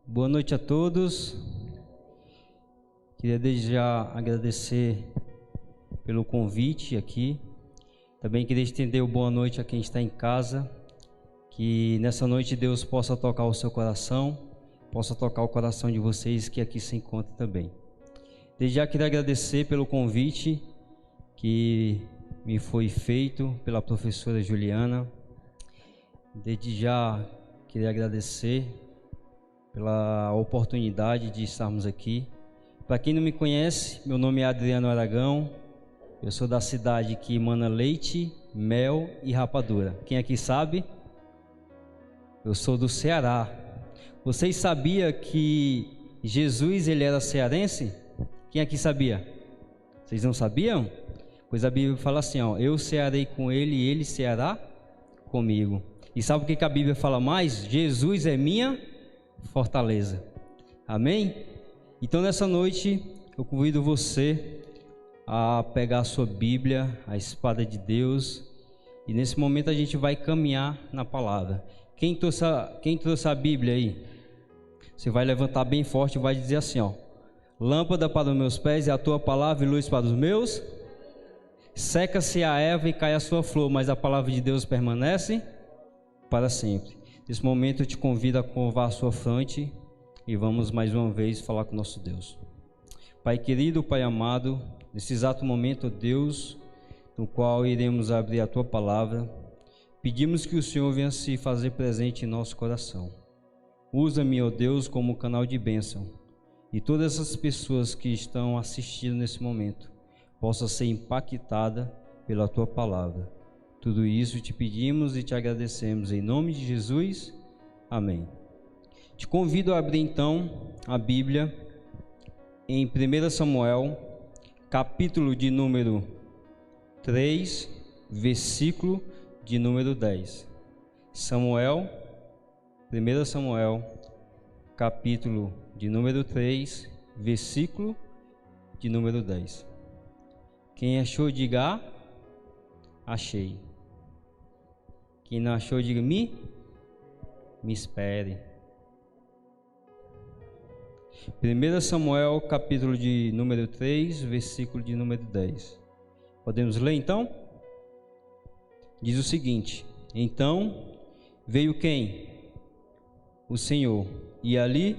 Boa noite a todos. Queria desde já agradecer pelo convite aqui. Também queria estender o boa noite a quem está em casa. Que nessa noite Deus possa tocar o seu coração, possa tocar o coração de vocês que aqui se encontram também. Desde já queria agradecer pelo convite que me foi feito pela professora Juliana. Desde já queria agradecer pela oportunidade de estarmos aqui. Para quem não me conhece, meu nome é Adriano Aragão, eu sou da cidade que emana leite, mel e rapadura. Quem aqui sabe? Eu sou do Ceará. Vocês sabiam que Jesus ele era cearense? Quem aqui sabia? Vocês não sabiam? Pois a Bíblia fala assim, ó, eu cearei com ele e ele ceará comigo. E sabe o que a Bíblia fala mais? Jesus é minha fortaleza. Amém? Então nessa noite eu convido você a pegar a sua Bíblia, a espada de Deus, e nesse momento a gente vai caminhar na palavra. Quem trouxe a Bíblia aí? Você vai levantar bem forte e vai dizer assim, ó: lâmpada para os meus pés é a tua palavra e luz para os meus. Seca-se a erva e cai a sua flor, mas a palavra de Deus permanece para sempre. Nesse momento eu te convido a curvar a sua fronte e vamos mais uma vez falar com o nosso Deus. Pai querido, Pai amado, nesse exato momento, Deus, no qual iremos abrir a tua palavra, pedimos que o Senhor venha se fazer presente em nosso coração. Usa-me, ó Deus, como canal de bênção, e todas essas pessoas que estão assistindo nesse momento possam ser impactadas pela tua palavra. Tudo isso te pedimos e te agradecemos em nome de Jesus. Amém. Te convido a abrir então a Bíblia em 1 Samuel, capítulo de número 3, versículo de número 10. 1 Samuel, capítulo de número 3, versículo de número 10. Quem achou, diga achei. Quem não achou, diga me espere. 1 Samuel, capítulo de número 3, versículo de número 10. Podemos ler então? Diz o seguinte: então veio quem? O Senhor, e ali,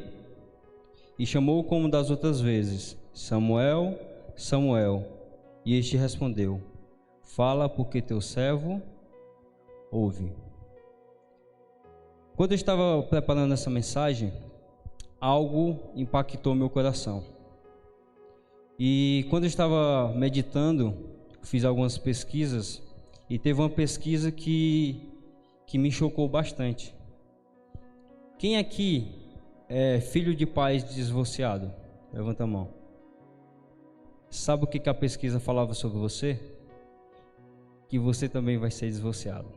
e chamou como das outras vezes: Samuel, Samuel. E este respondeu: fala, porque teu servo ouve. Quando eu estava preparando essa mensagem, algo impactou meu coração. E quando eu estava meditando, fiz algumas pesquisas, e teve uma pesquisa que me chocou bastante. Quem aqui é filho de pais divorciados? Levanta a mão. Sabe o que a pesquisa falava sobre você? Que você também vai ser divorciado.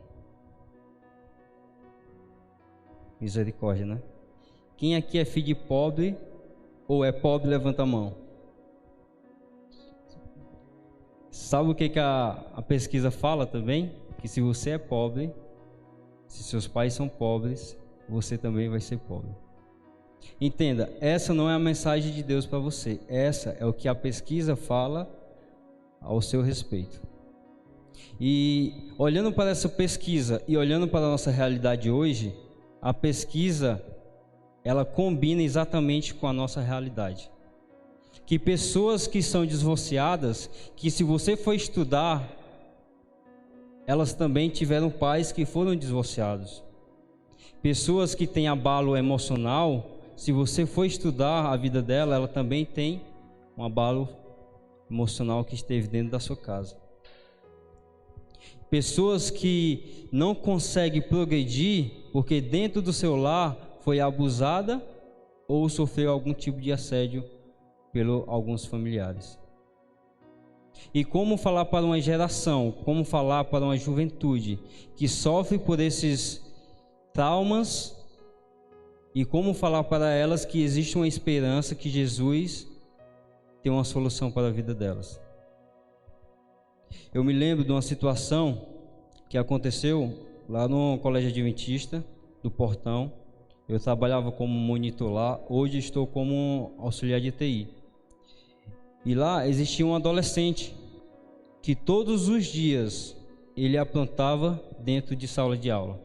Misericórdia, né? Quem aqui é filho de pobre ou é pobre, levanta a mão. Sabe o que a pesquisa fala também? Que se você é pobre, se seus pais são pobres, você também vai ser pobre. Entenda, essa não é a mensagem de Deus para você. Essa é o que a pesquisa fala ao seu respeito. E olhando para essa pesquisa e olhando para a nossa realidade hoje, a pesquisa ela combina exatamente com a nossa realidade. Que pessoas que são divorciadas, que se você for estudar, elas também tiveram pais que foram divorciados. Pessoas que têm abalo emocional, se você for estudar a vida dela, ela também tem um abalo emocional que esteve dentro da sua casa. Pessoas que não conseguem progredir porque dentro do seu lar foi abusada ou sofreu algum tipo de assédio por alguns familiares. E como falar para uma geração, como falar para uma juventude que sofre por esses traumas, e como falar para elas que existe uma esperança, que Jesus tem uma solução para a vida delas. Eu me lembro de uma situação que aconteceu lá no colégio adventista, do portão. Eu trabalhava como monitor lá, hoje estou como auxiliar de TI. E lá existia um adolescente que todos os dias ele aprontava dentro de sala de aula.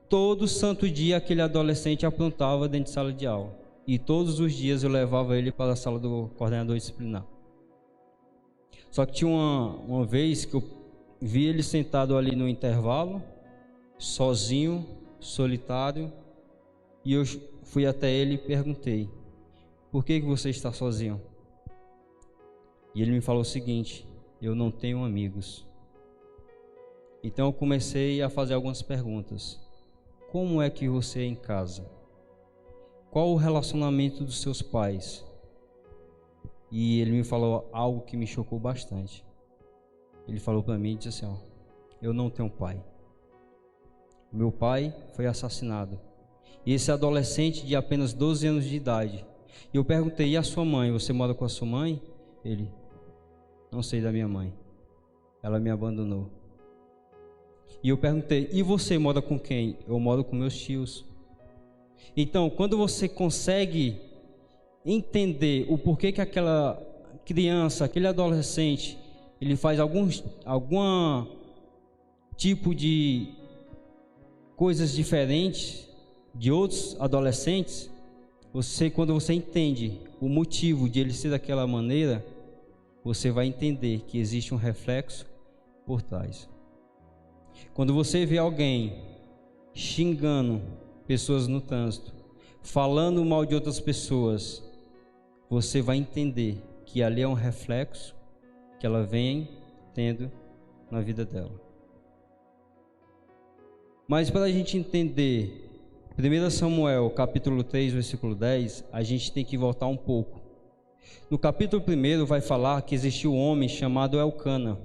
Todo santo dia aquele adolescente aprontava dentro de sala de aula. E todos os dias eu levava ele para a sala do coordenador disciplinar. Só que tinha uma vez que eu vi ele sentado ali no intervalo, sozinho, solitário, e eu fui até ele e perguntei: por que você está sozinho? E ele me falou o seguinte: eu não tenho amigos. Então eu comecei a fazer algumas perguntas. Como é que você é em casa? Qual o relacionamento dos seus pais? E ele me falou algo que me chocou bastante. Ele falou para mim e disse assim: eu não tenho pai. Meu pai foi assassinado. E esse adolescente de apenas 12 anos de idade. E eu perguntei: e a sua mãe? Você mora com a sua mãe? Ele: não sei da minha mãe. Ela me abandonou. E eu perguntei: e você mora com quem? Eu moro com meus tios. Então, quando você consegue entender o porquê que aquela criança, aquele adolescente, ele faz algum tipo de coisas diferentes de outros adolescentes, quando você entende o motivo de ele ser daquela maneira, você vai entender que existe um reflexo por trás. Quando você vê alguém xingando pessoas no trânsito, falando mal de outras pessoas, você vai entender que ali é um reflexo que ela vem tendo na vida dela. Mas para a gente entender 1 Samuel capítulo 3, versículo 10, a gente tem que voltar um pouco. No capítulo 1 vai falar que existiu um homem chamado Elcana.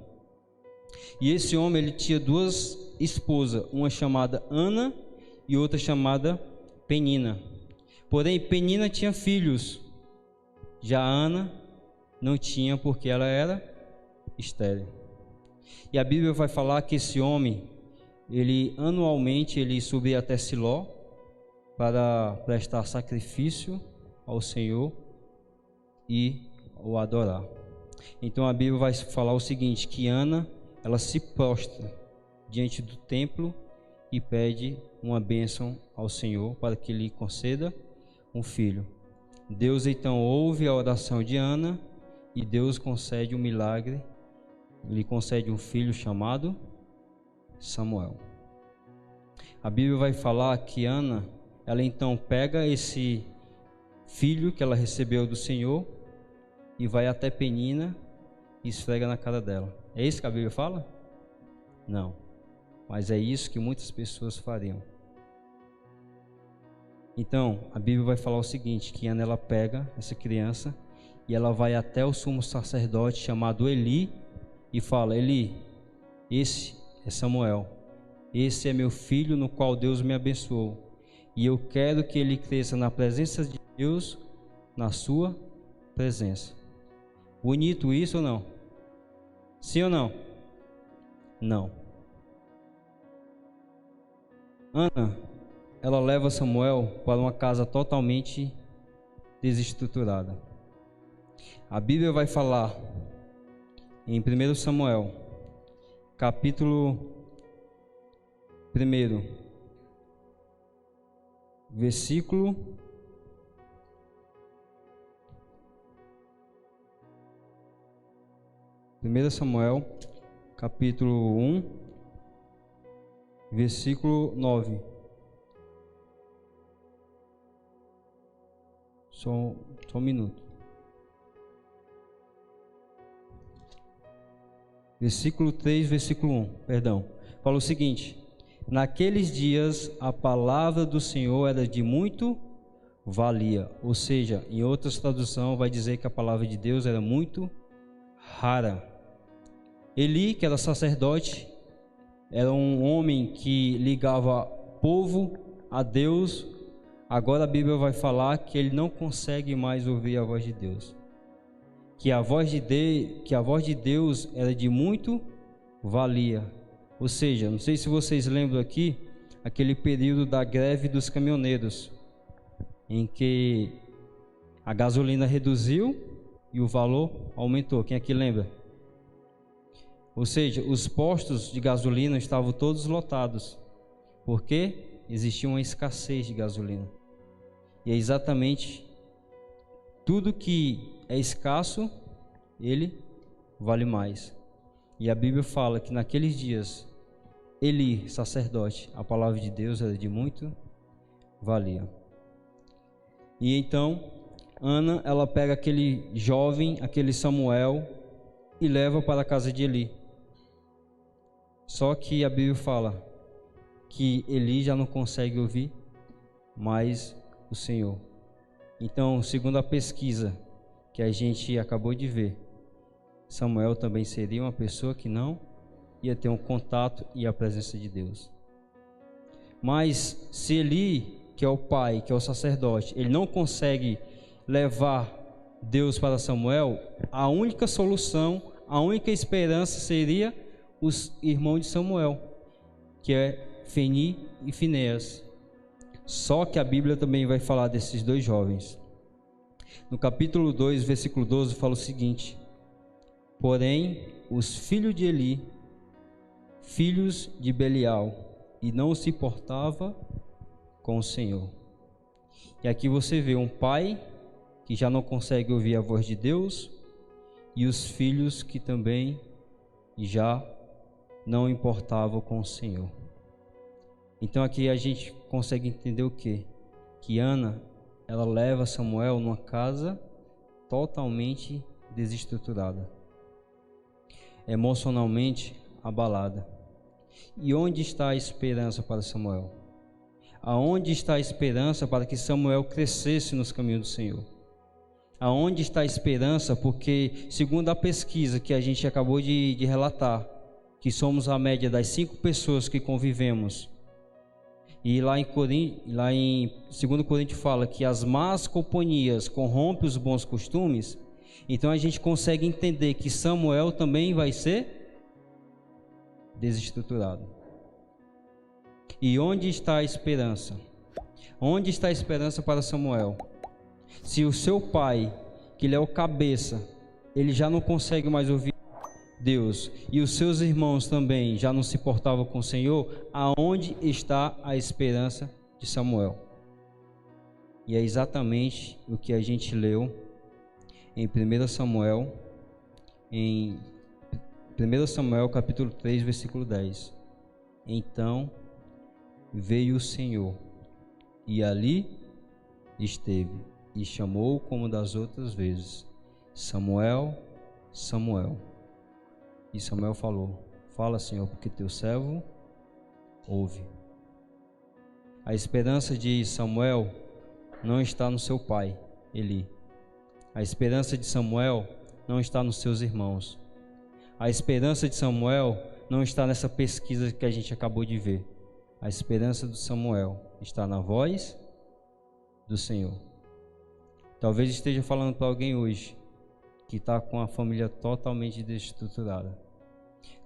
E esse homem ele tinha duas esposas, uma chamada Ana e outra chamada Penina. Porém, Penina tinha filhos. Já Ana não tinha, porque ela era estéril. E a Bíblia vai falar que esse homem, anualmente ele subia até Siló para prestar sacrifício ao Senhor e o adorar. Então a Bíblia vai falar o seguinte, que Ana, ela se prostra diante do templo e pede uma bênção ao Senhor para que lhe conceda um filho. Deus então ouve a oração de Ana e Deus concede um milagre, lhe concede um filho chamado Samuel. A Bíblia vai falar que Ana, ela então pega esse filho que ela recebeu do Senhor e vai até Penina e esfrega na cara dela. É isso que a Bíblia fala? Não, mas é isso que muitas pessoas fariam. Então, a Bíblia vai falar o seguinte, que Ana ela pega essa criança e ela vai até o sumo sacerdote chamado Eli e fala: Eli, esse é Samuel, esse é meu filho no qual Deus me abençoou e eu quero que ele cresça na presença de Deus, na sua presença. Bonito isso ou não? Sim ou não? Não. Ana, ela leva Samuel para uma casa totalmente desestruturada. A Bíblia vai falar em 1 Samuel, capítulo 1, versículo 1 Samuel, capítulo 1, versículo 9. Só um minuto. Versículo 3, versículo 1, perdão. Fala o seguinte: naqueles dias a palavra do Senhor era de muito valia. Ou seja, em outras traduções vai dizer que a palavra de Deus era muito rara. Eli, que era sacerdote, era um homem que ligava povo a Deus. Agora a Bíblia vai falar que ele não consegue mais ouvir a voz de Deus. Que a voz de Deus era de muito valia. Ou seja, não sei se vocês lembram aqui, aquele período da greve dos caminhoneiros, em que a gasolina reduziu e o valor aumentou. Quem aqui lembra? Ou seja, os postos de gasolina estavam todos lotados, porque existia uma escassez de gasolina. E é exatamente tudo que é escasso, ele vale mais. E a Bíblia fala que naqueles dias, Eli, sacerdote, a palavra de Deus era de muito valia. E então, Ana, ela pega aquele jovem, aquele Samuel, e leva para a casa de Eli. Só que a Bíblia fala que Eli já não consegue ouvir mais o Senhor. Então, segundo a pesquisa que a gente acabou de ver, Samuel também seria uma pessoa que não ia ter um contato e a presença de Deus. Mas se Eli, que é o pai, que é o sacerdote, ele não consegue levar Deus para Samuel, a única solução, a única esperança seria os irmãos de Samuel, que é Feni e Finéas. Só que a Bíblia também vai falar desses dois jovens. No capítulo 2, versículo 12, fala o seguinte: porém, os filhos de Eli, filhos de Belial, e não se portava com o Senhor. E aqui você vê um pai que já não consegue ouvir a voz de Deus, e os filhos que também já não importavam com o Senhor. Então aqui a gente consegue entender o quê? Que Ana, ela leva Samuel numa casa totalmente desestruturada, emocionalmente abalada. E onde está a esperança para Samuel? Aonde está a esperança para que Samuel crescesse nos caminhos do Senhor? Aonde está a esperança? Porque, segundo a pesquisa que a gente acabou de relatar, que somos a média das 5 pessoas que convivemos, e lá em 2 Coríntios fala que as más companhias corrompem os bons costumes. Então a gente consegue entender que Samuel também vai ser desestruturado. E onde está a esperança? Onde está a esperança para Samuel? Se o seu pai, que ele é o cabeça, ele já não consegue mais ouvir Deus, e os seus irmãos também já não se portavam com o Senhor, aonde está a esperança de Samuel? E é exatamente o que a gente leu em 1 Samuel, capítulo 3, versículo 10. Então veio o Senhor, e ali esteve, e chamou como das outras vezes: Samuel, Samuel. E Samuel falou: fala, Senhor, porque teu servo ouve. A esperança de Samuel não está no seu pai, Eli. A esperança de Samuel não está nos seus irmãos. A esperança de Samuel não está nessa pesquisa que a gente acabou de ver. A esperança de Samuel está na voz do Senhor. Talvez esteja falando para alguém hoje que está com a família totalmente desestruturada.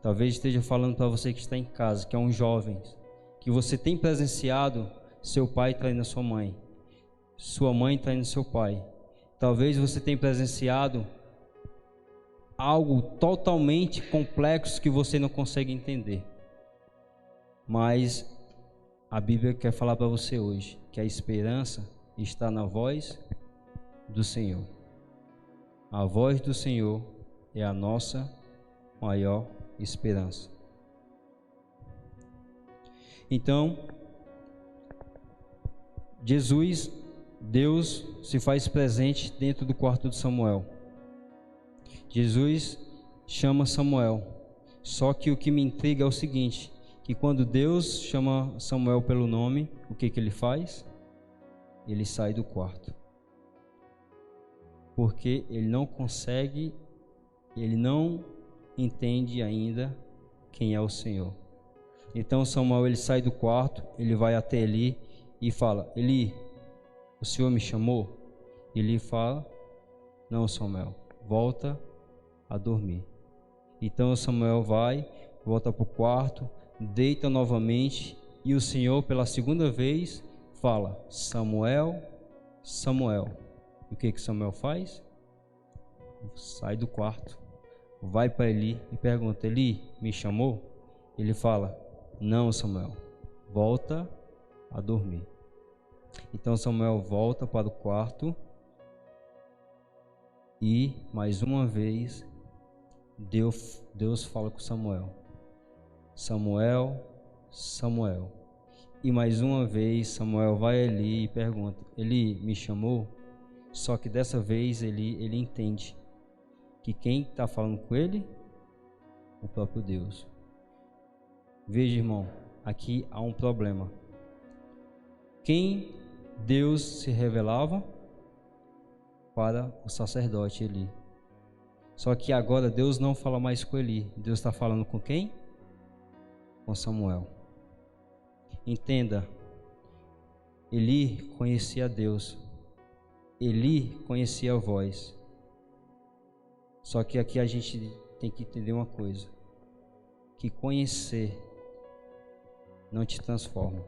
Talvez esteja falando para você que está em casa, que é um jovem, que você tem presenciado seu pai traindo a sua mãe, sua mãe traindo seu pai. Talvez você tenha presenciado algo totalmente complexo que você não consegue entender. Mas a Bíblia quer falar para você hoje que a esperança está na voz do Senhor. A voz do Senhor é a nossa maior esperança. Então, Deus se faz presente dentro do quarto de Samuel. Jesus chama Samuel. Só que o que me intriga é o seguinte, que quando Deus chama Samuel pelo nome, o que ele faz? Ele sai do quarto. Porque ele não consegue, ele não entende ainda quem é o Senhor. Então Samuel, ele sai do quarto, ele vai até Eli e fala: Eli, o Senhor me chamou? Eli fala: não, Samuel, volta a dormir. Então Samuel volta para o quarto, deita novamente e o Senhor pela segunda vez fala: Samuel, Samuel. E o que Samuel faz? Sai do quarto, vai para Eli e pergunta: Eli, me chamou? Ele fala: não, Samuel, volta a dormir. Então Samuel volta para o quarto e mais uma vez Deus fala com Samuel: Samuel, Samuel. E mais uma vez Samuel vai a Eli e pergunta: Eli, me chamou? Só que dessa vez ele entende que quem está falando com ele? O próprio Deus. Veja, irmão, aqui há um problema. Quem Deus se revelava? Para o sacerdote Eli. Só que agora Deus não fala mais com Eli. Deus está falando com quem? Com Samuel. Entenda, Eli conhecia Deus. Eli conhecia a voz. Só que aqui a gente tem que entender uma coisa: que conhecer não te transforma.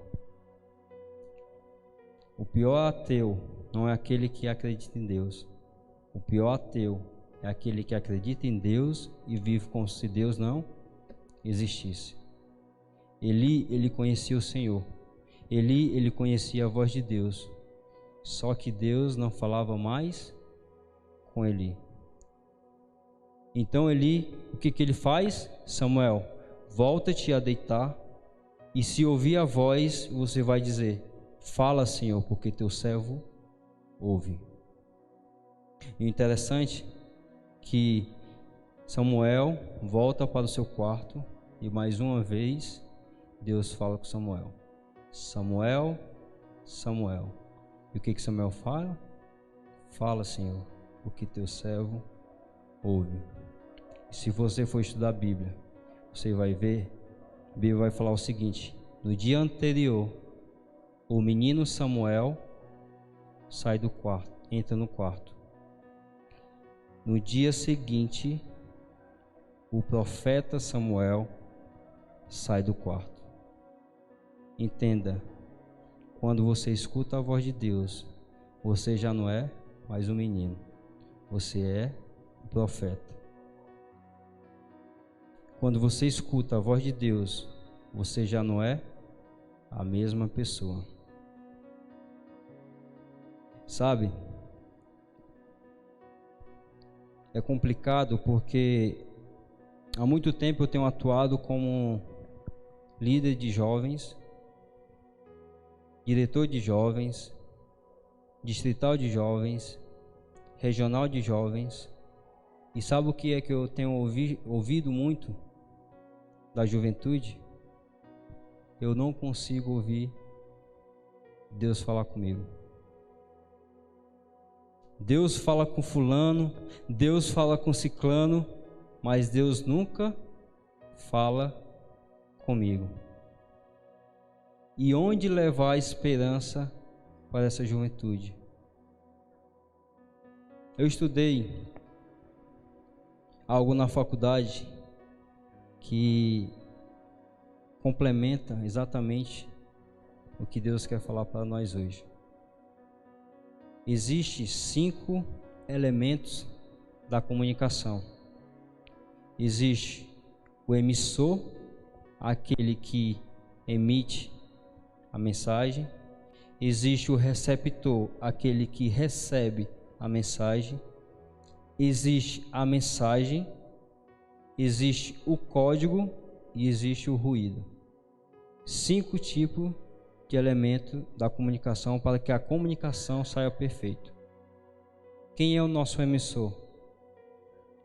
O pior ateu não é aquele que acredita em Deus. O pior ateu é aquele que acredita em Deus e vive como se Deus não existisse. Ele conhecia o Senhor. Ele conhecia a voz de Deus. Só que Deus não falava mais com Eli. Então Eli, o que ele faz? Samuel, volta-te a deitar, e se ouvir a voz, você vai dizer: fala, Senhor, porque teu servo ouve. E o interessante é que Samuel volta para o seu quarto e mais uma vez Deus fala com Samuel: Samuel, Samuel. E o que Samuel fala? Fala, Senhor, porque teu servo ouve. E se você for estudar a Bíblia, você vai ver, a Bíblia vai falar o seguinte: no dia anterior, o menino Samuel sai do quarto, entra no quarto. No dia seguinte, o profeta Samuel sai do quarto. Entenda, quando você escuta a voz de Deus, você já não é mais um menino, você é um profeta. Quando você escuta a voz de Deus, você já não é a mesma pessoa. Sabe? É complicado porque há muito tempo eu tenho atuado como líder de jovens, diretor de jovens, distrital de jovens, regional de jovens. E sabe o que é que eu tenho ouvido muito da juventude? Eu não consigo ouvir Deus falar comigo. Deus fala com fulano, Deus fala com ciclano, mas Deus nunca fala comigo. E onde levar a esperança para essa juventude? Eu estudei algo na faculdade que complementa exatamente o que Deus quer falar para nós hoje. Existem 5 elementos da comunicação. Existe o emissor, aquele que emite a mensagem. Existe o receptor, aquele que recebe a mensagem. Existe a mensagem, existe o código e existe o ruído. 5 tipos de elemento da comunicação para que a comunicação saia perfeita. Quem é o nosso emissor?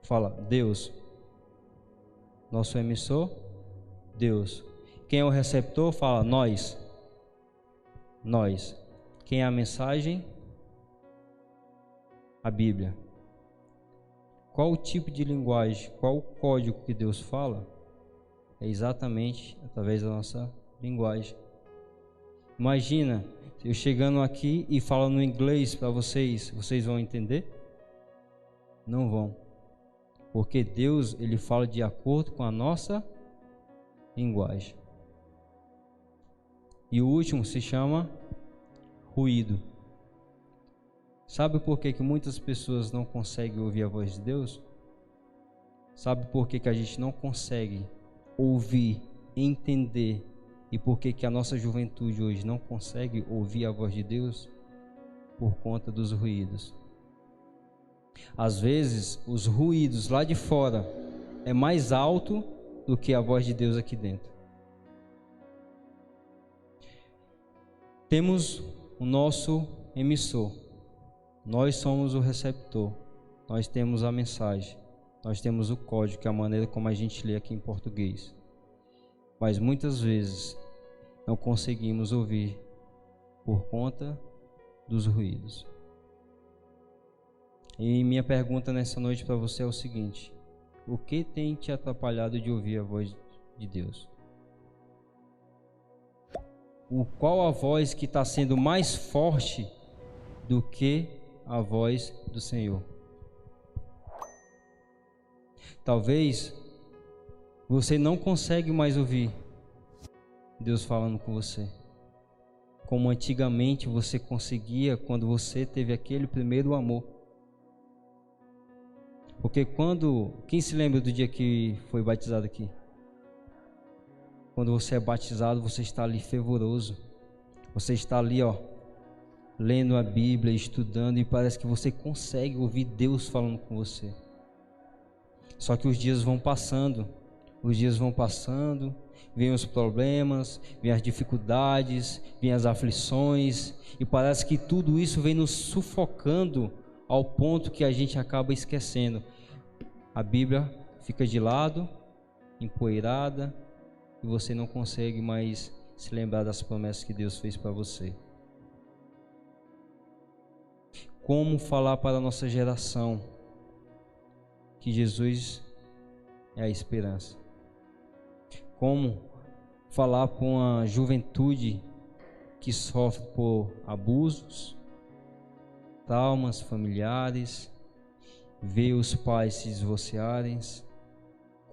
Fala, Deus. Nosso emissor, Deus. Quem é o receptor? Fala, nós. Nós. Quem é a mensagem? A Bíblia. Qual o tipo de linguagem, qual o código que Deus fala? É exatamente através da nossa linguagem. Imagina, eu chegando aqui e falando inglês para vocês, vocês vão entender? Não vão. Porque Deus, Ele fala de acordo com a nossa linguagem. E o último se chama ruído. Sabe por que muitas pessoas não conseguem ouvir a voz de Deus? Sabe por que a gente não consegue ouvir, entender, e por que a nossa juventude hoje não consegue ouvir a voz de Deus? Por conta dos ruídos. Às vezes, os ruídos lá de fora é mais alto do que a voz de Deus aqui dentro. Temos o nosso emissor. Nós somos o receptor. Nós temos a mensagem. Nós temos o código, que é a maneira como a gente lê aqui em português. Mas muitas vezes não conseguimos ouvir por conta dos ruídos. E minha pergunta nessa noite para você é o seguinte: o que tem te atrapalhado de ouvir a voz de Deus? Qual a voz que está sendo mais forte do que a voz do Senhor? Talvez você não consegue mais ouvir Deus falando com você, como antigamente você conseguia quando você teve aquele primeiro amor. Porque quem se lembra do dia que foi batizado aqui? Quando você é batizado, você está ali fervoroso. Você está ali, lendo a Bíblia, estudando, e parece que você consegue ouvir Deus falando com você. Só que os dias vão passando, vêm os problemas, vêm as dificuldades, vêm as aflições, e parece que tudo isso vem nos sufocando ao ponto que a gente acaba esquecendo. A Bíblia fica de lado, empoeirada, e você não consegue mais se lembrar das promessas que Deus fez para você. Como falar para a nossa geração que Jesus é a esperança? Como falar para uma juventude que sofre por abusos, traumas familiares, vê os pais se divorciarem?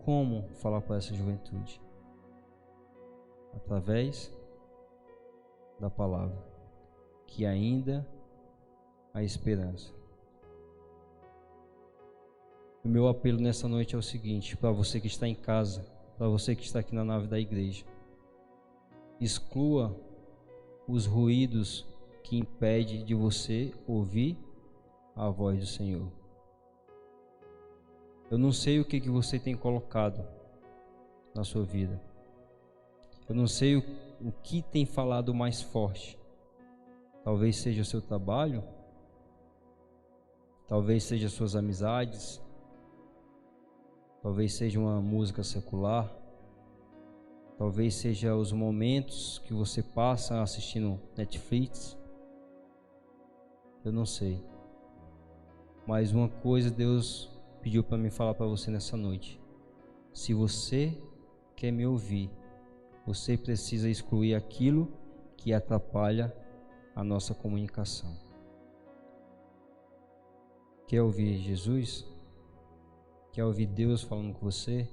Como falar para essa juventude? Através da palavra, que ainda há esperança. O meu apelo nessa noite é o seguinte, para você que está em casa, para você que está aqui na nave da igreja: exclua os ruídos que impedem de você ouvir a voz do Senhor. Eu não sei o que você tem colocado na sua vida. Eu não sei o que tem falado mais forte. Talvez seja o seu trabalho, talvez seja as suas amizades, talvez seja uma música secular, talvez seja os momentos que você passa assistindo Netflix. Eu não sei. Mas uma coisa Deus pediu para me falar para você nessa noite: se você quer me ouvir, você precisa excluir aquilo que atrapalha a nossa comunicação. Quer ouvir Jesus? Quer ouvir Deus falando com você?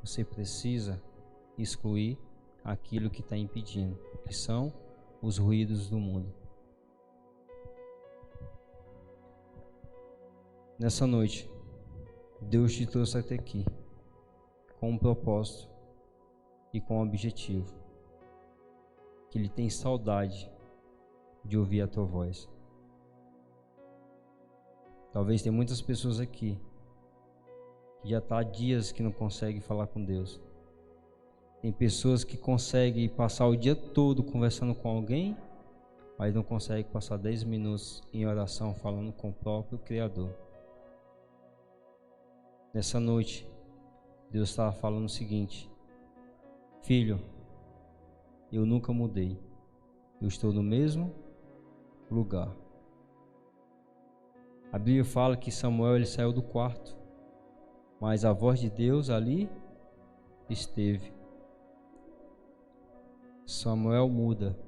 Você precisa excluir aquilo que está impedindo, que são os ruídos do mundo. Nessa noite, Deus te trouxe até aqui com um propósito e com um objetivo, que Ele tem saudade de ouvir a tua voz. Talvez tenha muitas pessoas aqui que já está há dias que não conseguem falar com Deus. Tem pessoas que conseguem passar o dia todo conversando com alguém, mas não conseguem passar 10 minutos em oração falando com o próprio Criador. Nessa noite, Deus estava falando o seguinte: filho, eu nunca mudei. Eu estou no mesmo lugar. A Bíblia fala que Samuel ele saiu do quarto, mas a voz de Deus ali esteve. Samuel muda,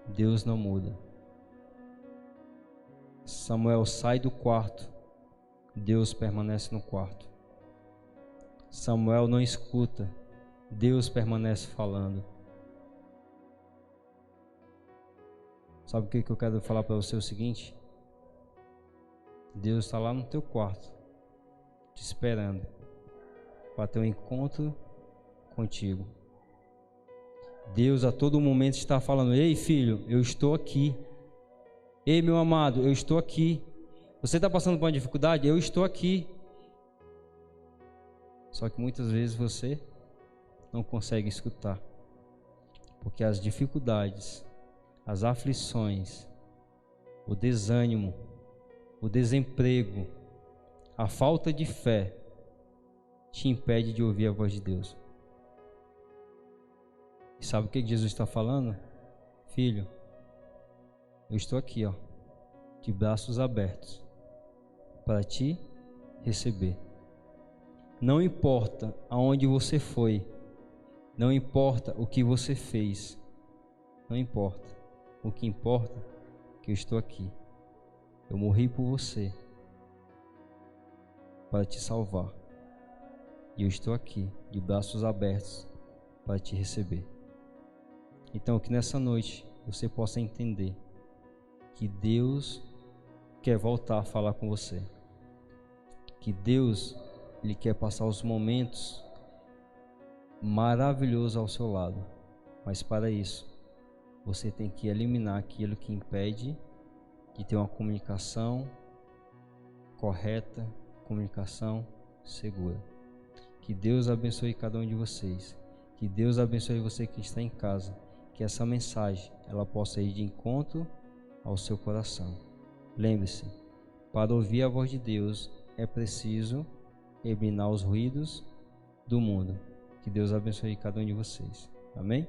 Deus não muda. Samuel sai do quarto, Deus permanece no quarto. Samuel não escuta, Deus permanece falando. Sabe o que eu quero falar para você? É o seguinte: Deus está lá no teu quarto, te esperando para ter um encontro contigo. Deus a todo momento está falando: ei, filho, eu estou aqui. Ei, meu amado, eu estou aqui. Você está passando por uma dificuldade? Eu estou aqui. Só que muitas vezes você não consegue escutar, porque as dificuldades, as aflições, o desânimo, o desemprego, a falta de fé te impede de ouvir a voz de Deus. E sabe o que Jesus está falando? Filho, eu estou aqui, de braços abertos, para te receber. Não importa aonde você foi, não importa o que você fez, não importa. O que importa é que eu estou aqui. Eu morri por você para te salvar. E eu estou aqui, de braços abertos, para te receber. Então, que nessa noite você possa entender que Deus quer voltar a falar com você. Que Deus, Ele quer passar os momentos maravilhosos ao seu lado. Mas para isso, você tem que eliminar aquilo que impede de ter uma comunicação correta, comunicação segura. Que Deus abençoe cada um de vocês. Que Deus abençoe você que está em casa. Que essa mensagem ela possa ir de encontro ao seu coração. Lembre-se, para ouvir a voz de Deus é preciso eliminar os ruídos do mundo. Que Deus abençoe cada um de vocês. Amém?